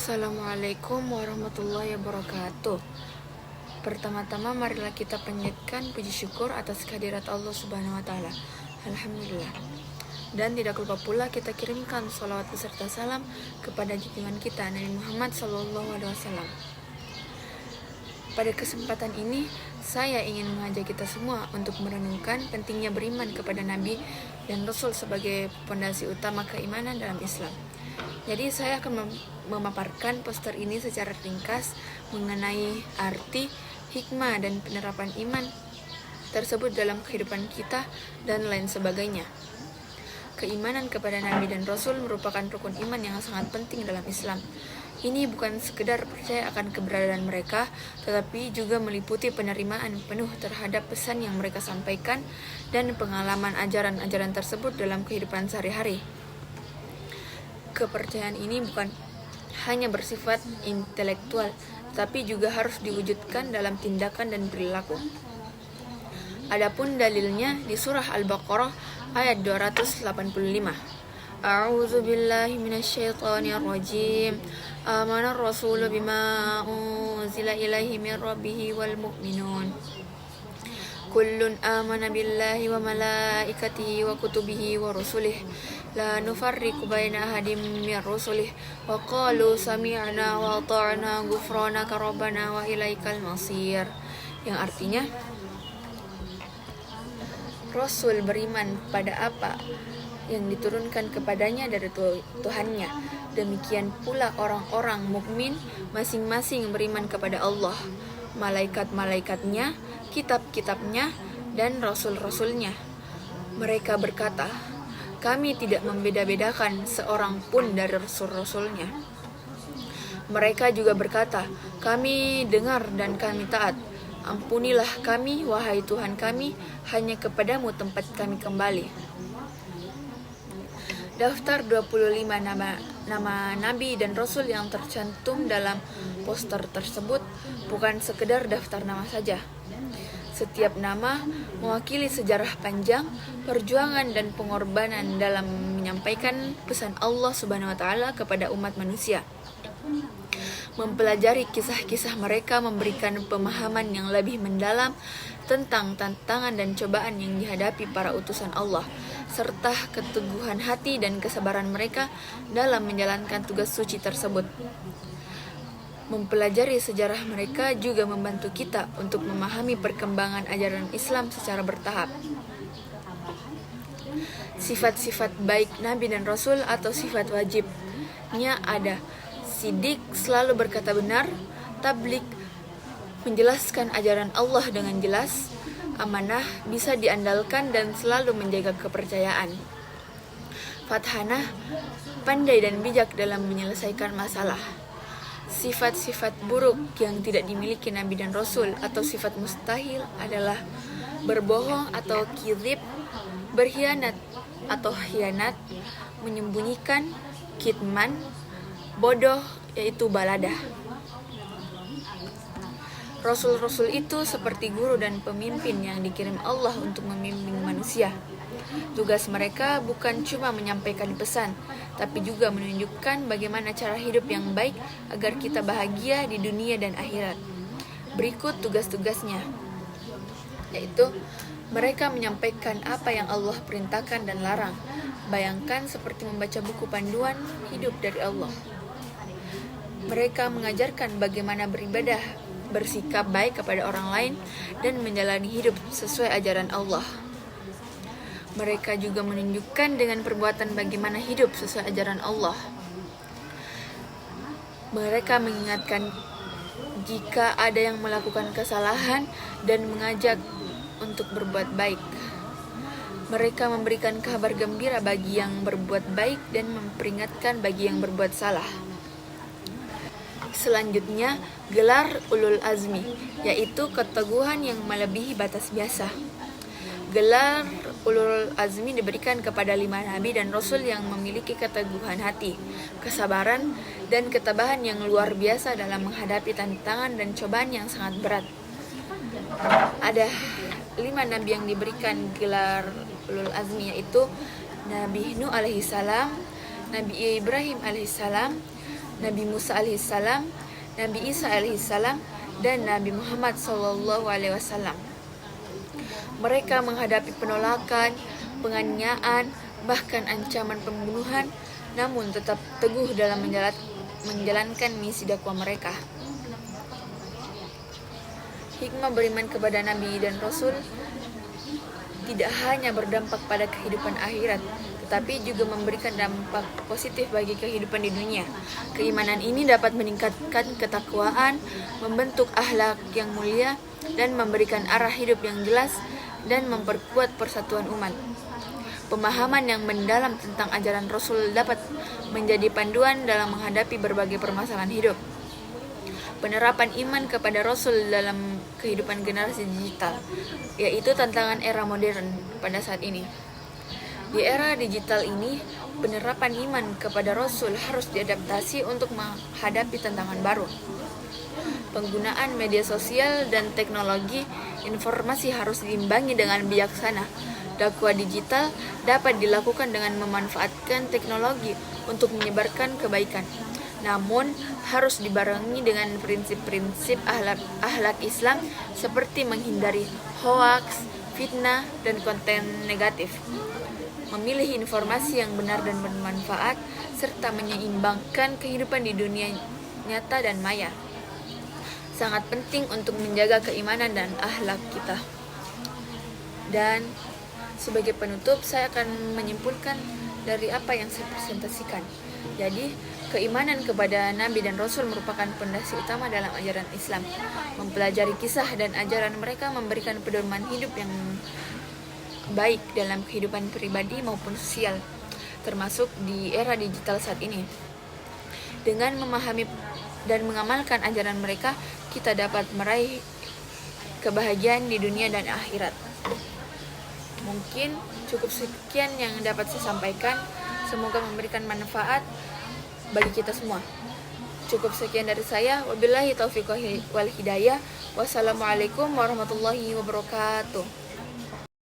Assalamualaikum warahmatullahi wabarakatuh. Pertama-tama marilah kita panjatkan puji syukur atas kehadirat Allah Subhanahu wa taala. Alhamdulillah. Dan tidak lupa pula kita kirimkan salawat beserta salam kepada junjungan kita Nabi Muhammad SAW. Pada kesempatan ini, saya ingin mengajak kita semua untuk merenungkan pentingnya beriman kepada Nabi dan Rasul sebagai fondasi utama keimanan dalam Islam. Jadi saya akan memaparkan poster ini secara ringkas mengenai arti, hikmah, dan penerapan iman tersebut dalam kehidupan kita dan lain sebagainya. Keimanan kepada Nabi dan Rasul merupakan rukun iman yang sangat penting dalam Islam. Ini bukan sekedar percaya akan keberadaan mereka, tetapi juga meliputi penerimaan penuh terhadap pesan yang mereka sampaikan dan pengalaman ajaran-ajaran tersebut dalam kehidupan sehari-hari. Kepercayaan ini bukan hanya bersifat intelektual, tapi juga harus diwujudkan dalam tindakan dan perilaku. Adapun dalilnya di surah Al-Baqarah ayat 285. A'udzu billahi minasyaitonir rajim. Amanar rasulu bima unzila ilaihi min rabbih wal mu'minun. Kullun amana billahi wa malaikatihi wa kutubihi wa rusulihi la nufarriqu baina ahadim min rusulihi wa qalu sami'na wa ata'na ghufranaka rabbana wa ilaikal masir. Yang artinya, Rasul beriman pada apa yang diturunkan kepadanya dari Tuhannya. Demikian pula orang-orang mukmin masing-masing beriman kepada Allah, malaikat-malaikatnya, kitab-kitabnya, dan rasul-rasulnya. Mereka berkata, kami tidak membeda-bedakan seorang pun dari rasul-rasulnya. Mereka juga berkata, kami dengar dan kami taat. Ampunilah kami, wahai Tuhan kami, hanya kepadamu tempat kami kembali. Daftar 25 nama Nabi dan Rasul yang tercantum dalam poster tersebut bukan sekedar daftar nama saja. Setiap nama mewakili sejarah panjang, perjuangan dan pengorbanan dalam menyampaikan pesan Allah Subhanahu wa taala kepada umat manusia. Mempelajari kisah-kisah mereka memberikan pemahaman yang lebih mendalam tentang tantangan dan cobaan yang dihadapi para utusan Allah, serta keteguhan hati dan kesabaran mereka dalam menjalankan tugas suci tersebut. Mempelajari sejarah mereka juga membantu kita untuk memahami perkembangan ajaran Islam secara bertahap. Sifat-sifat baik Nabi dan Rasul atau sifat wajibnya ada: sidik, selalu berkata benar; tablik, menjelaskan ajaran Allah dengan jelas; amanah, bisa diandalkan dan selalu menjaga kepercayaan; fathanah, pandai dan bijak dalam menyelesaikan masalah. Sifat-sifat buruk yang tidak dimiliki Nabi dan Rasul atau sifat mustahil adalah berbohong atau kizib, berkhianat atau khianat, menyembunyikan, kitman, bodoh yaitu baladah. Rasul-rasul itu seperti guru dan pemimpin yang dikirim Allah untuk membimbing manusia. Tugas mereka bukan cuma menyampaikan pesan, tapi juga menunjukkan bagaimana cara hidup yang baik agar kita bahagia di dunia dan akhirat. Berikut tugas-tugasnya, yaitu mereka menyampaikan apa yang Allah perintahkan dan larang. Bayangkan seperti membaca buku panduan hidup dari Allah. Mereka mengajarkan bagaimana beribadah, bersikap baik kepada orang lain, dan menjalani hidup sesuai ajaran Allah. Mereka juga menunjukkan dengan perbuatan bagaimana hidup sesuai ajaran Allah. Mereka mengingatkan jika ada yang melakukan kesalahan dan mengajak untuk berbuat baik. Mereka memberikan kabar gembira bagi yang berbuat baik dan memperingatkan bagi yang berbuat salah. Selanjutnya, gelar ulul azmi, yaitu keteguhan yang melebihi batas biasa. Gelar ulul azmi diberikan kepada 5 nabi dan rasul yang memiliki keteguhan hati, kesabaran, dan ketabahan yang luar biasa dalam menghadapi tantangan dan cobaan yang sangat berat. Ada 5 nabi yang diberikan gelar ulul azmi, yaitu Nabi Nuh alaihissalam, Nabi Ibrahim alaihissalam, Nabi Musa alaihissalam, Nabi Isa alaihissalam, dan Nabi Muhammad SAW. Mereka menghadapi penolakan, penganiayaan, bahkan ancaman pembunuhan, namun tetap teguh dalam menjalankan misi dakwah mereka. Hikmah beriman kepada Nabi dan Rasul tidak hanya berdampak pada kehidupan akhirat, tetapi juga memberikan dampak positif bagi kehidupan di dunia. Keimanan ini dapat meningkatkan ketakwaan, membentuk akhlak yang mulia, dan memberikan arah hidup yang jelas, dan memperkuat persatuan umat. Pemahaman yang mendalam tentang ajaran Rasul dapat menjadi panduan dalam menghadapi berbagai permasalahan hidup. Penerapan iman kepada Rasul dalam kehidupan generasi digital, yaitu tantangan era modern pada saat ini. Di era digital ini, penerapan iman kepada Rasul harus diadaptasi untuk menghadapi tantangan baru. Penggunaan media sosial dan teknologi informasi harus diimbangi dengan bijaksana. Dakwah digital dapat dilakukan dengan memanfaatkan teknologi untuk menyebarkan kebaikan, namun harus dibarengi dengan prinsip-prinsip akhlak Islam seperti menghindari hoaks, fitnah, dan konten negatif, memilih informasi yang benar dan bermanfaat, serta menyeimbangkan kehidupan di dunia nyata dan maya. Sangat penting untuk menjaga keimanan dan akhlak kita. Dan sebagai penutup, saya akan menyimpulkan dari apa yang saya presentasikan. Jadi, keimanan kepada Nabi dan Rasul merupakan pondasi utama dalam ajaran Islam. Mempelajari kisah dan ajaran mereka memberikan pedoman hidup yang baik dalam kehidupan pribadi maupun sosial, termasuk di era digital saat ini. Dengan memahami dan mengamalkan ajaran mereka, kita dapat meraih kebahagiaan di dunia dan akhirat. Mungkin cukup sekian yang dapat saya sampaikan. Semoga memberikan manfaat bagi kita semua. Cukup sekian dari saya. Wabillahi taufiq wal hidayah. Wassalamualaikum warahmatullahi wabarakatuh.